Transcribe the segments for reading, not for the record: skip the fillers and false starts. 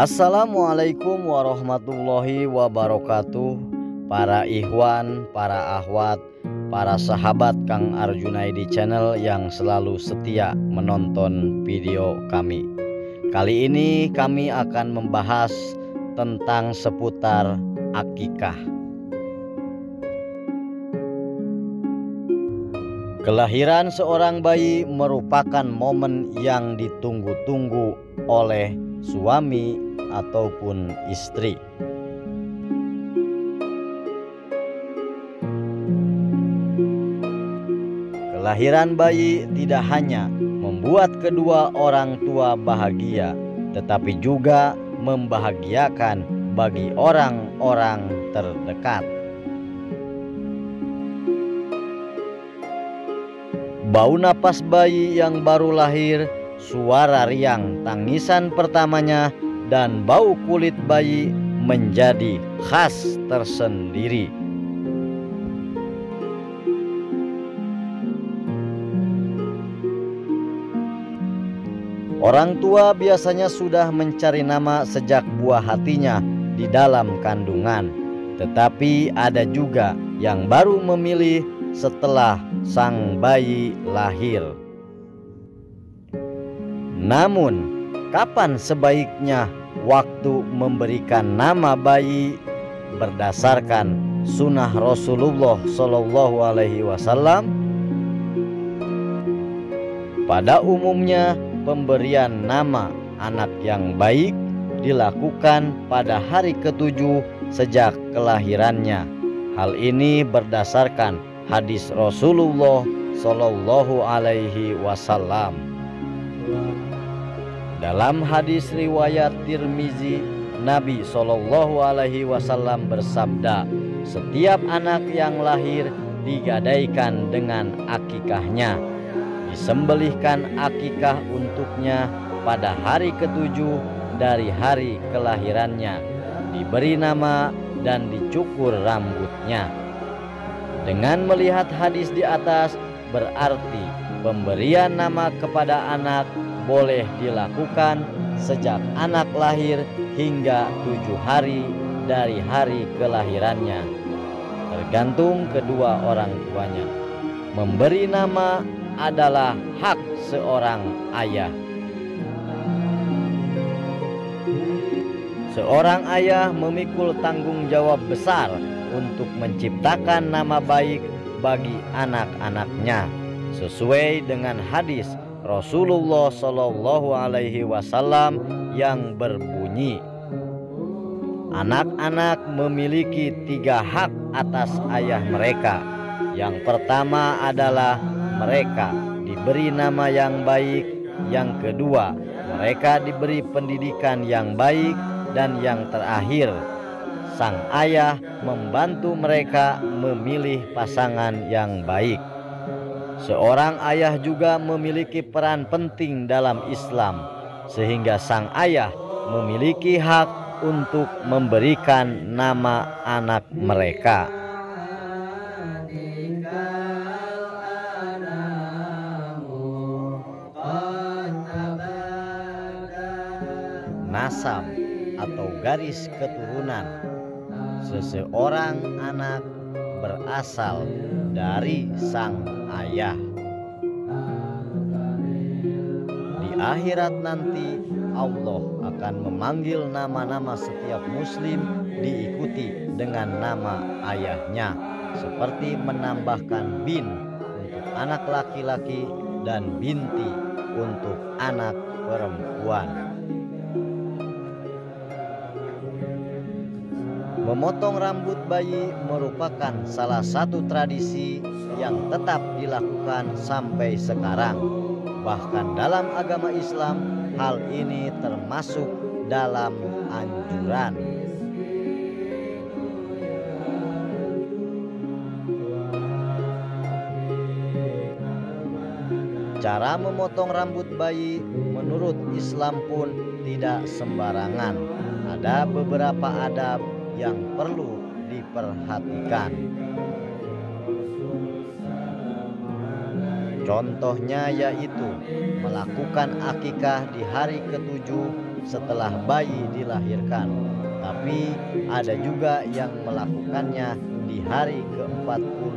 Assalamualaikum warahmatullahi wabarakatuh. Para ikhwan, para akhwat, para sahabat Kang Arjunaidi channel yang selalu setia menonton video kami. Kali ini kami akan membahas tentang seputar akikah. Kelahiran seorang bayi merupakan momen yang ditunggu-tunggu oleh suami ataupun istri. Kelahiran bayi tidak hanya membuat kedua orang tua bahagia, tetapi juga membahagiakan bagi orang-orang terdekat. Bau napas bayi yang baru lahir, suara riang tangisan pertamanya, dan bau kulit bayi menjadi khas tersendiri. Orang tua biasanya sudah mencari nama sejak buah hatinya di dalam kandungan, tetapi ada juga yang baru memilih setelah sang bayi lahir. Namun, kapan sebaiknya waktu memberikan nama bayi? Berdasarkan sunnah Rasulullah Shallallahu Alaihi Wasallam, pada umumnya pemberian nama anak yang baik dilakukan pada hari ke-7 sejak kelahirannya. Hal ini berdasarkan hadis Rasulullah Shallallahu Alaihi Wasallam. Dalam hadis riwayat Tirmizi, Nabi Shallallahu Alaihi Wasallam bersabda, setiap anak yang lahir digadaikan dengan akikahnya, disembelihkan akikah untuknya pada hari ke-7 dari hari kelahirannya, diberi nama dan dicukur rambutnya. Dengan melihat hadis di atas, berarti pemberian nama kepada anak boleh dilakukan sejak anak lahir hingga 7 hari dari hari kelahirannya, tergantung kedua orang tuanya. Memberi nama adalah hak seorang ayah. Seorang ayah memikul tanggung jawab besar untuk menciptakan nama baik bagi anak-anaknya, sesuai dengan hadis Rasulullah Shallallahu Alaihi Wasallam yang berbunyi, anak-anak memiliki 3 hak atas ayah mereka. Yang pertama adalah mereka diberi nama yang baik, yang kedua mereka diberi pendidikan yang baik, dan yang terakhir sang ayah membantu mereka memilih pasangan yang baik. Seorang ayah juga memiliki peran penting dalam Islam, sehingga sang ayah memiliki hak untuk memberikan nama anak mereka. Nasab atau garis keturunan seseorang anak berasal dari sang ayah. Di akhirat nanti Allah akan memanggil nama-nama setiap muslim diikuti dengan nama ayahnya, seperti menambahkan bin untuk anak laki-laki dan binti untuk anak perempuan. Memotong rambut bayi merupakan salah satu tradisi yang tetap dilakukan sampai sekarang. Bahkan dalam agama Islam, hal ini termasuk dalam anjuran. Cara memotong rambut bayi menurut Islam pun tidak sembarangan. Ada beberapa adab yang perlu diperhatikan. Contohnya yaitu melakukan akikah di hari ke-7 setelah bayi dilahirkan, tapi ada juga yang melakukannya di hari ke-40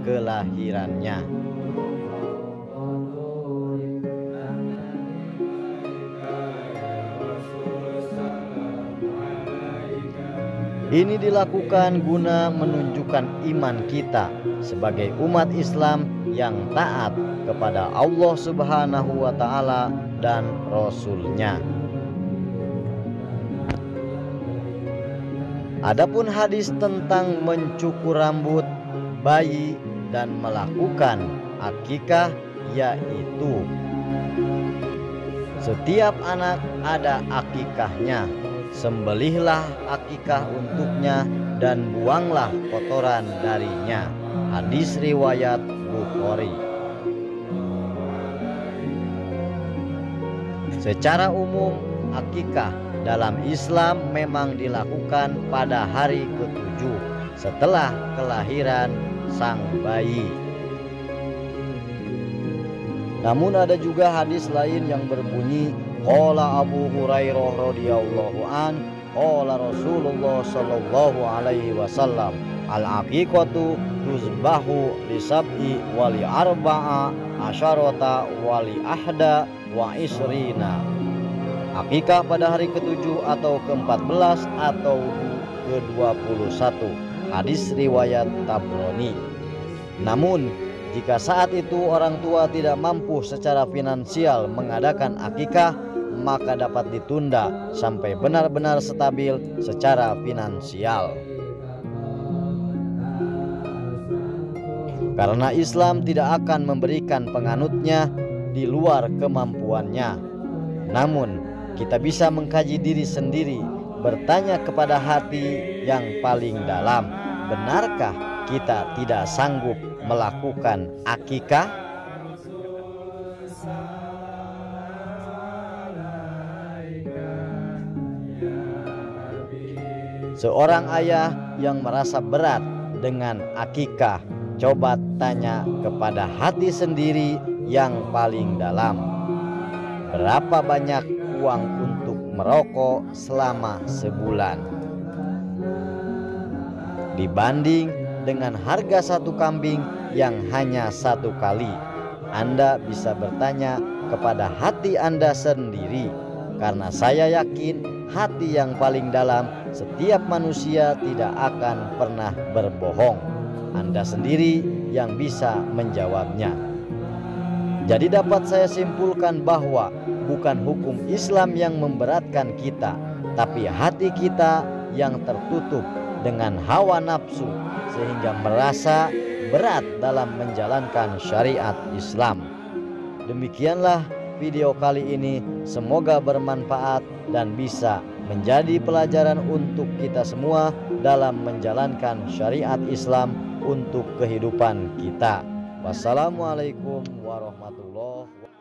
kelahirannya. Ini dilakukan guna menunjukkan iman kita sebagai umat Islam yang taat kepada Allah Subhanahu wa Ta'ala dan Rasul-Nya. Adapun hadis tentang mencukur rambut bayi dan melakukan akikah, yaitu setiap anak ada akikahnya. Sembelihlah akikah untuknya dan buanglah kotoran darinya. Hadis riwayat Bukhari. Secara umum, akikah dalam Islam memang dilakukan pada hari ke-7 setelah kelahiran sang bayi. Namun ada juga hadis lain yang berbunyi, qala Abu Hurairah radhiyallahu an, qala Rasulullah sallallahu alaihi wasallam, al-aqiqatu tuzbahu li sab'i wa li arba'a asyarata wa li ahda wa isrina. Akikah pada hari ke-7 atau ke-14 atau ke-21. Hadis riwayat Tabrani. Namun jika saat itu orang tua tidak mampu secara finansial mengadakan akikah, maka dapat ditunda sampai benar-benar stabil secara finansial. Karena Islam tidak akan memberikan penganutnya di luar kemampuannya. Namun kita bisa mengkaji diri sendiri, bertanya kepada hati yang paling dalam, benarkah kita tidak sanggup melakukan akikah? Seorang ayah yang merasa berat dengan akikah, coba tanya kepada hati sendiri yang paling dalam. Berapa banyak uang untuk merokok selama sebulan? Dibanding dengan harga satu kambing yang hanya satu kali, Anda bisa bertanya kepada hati Anda sendiri. Karena saya yakin hati yang paling dalam setiap manusia tidak akan pernah berbohong. Anda sendiri yang bisa menjawabnya. Jadi dapat saya simpulkan bahwa bukan hukum Islam yang memberatkan kita, tapi hati kita yang tertutup dengan hawa nafsu sehingga merasa berat dalam menjalankan syariat Islam. Demikianlah video kali ini, semoga bermanfaat dan bisa menjadi pelajaran untuk kita semua dalam menjalankan syariat Islam untuk kehidupan kita. Wassalamualaikum warahmatullahi wabarakatuh.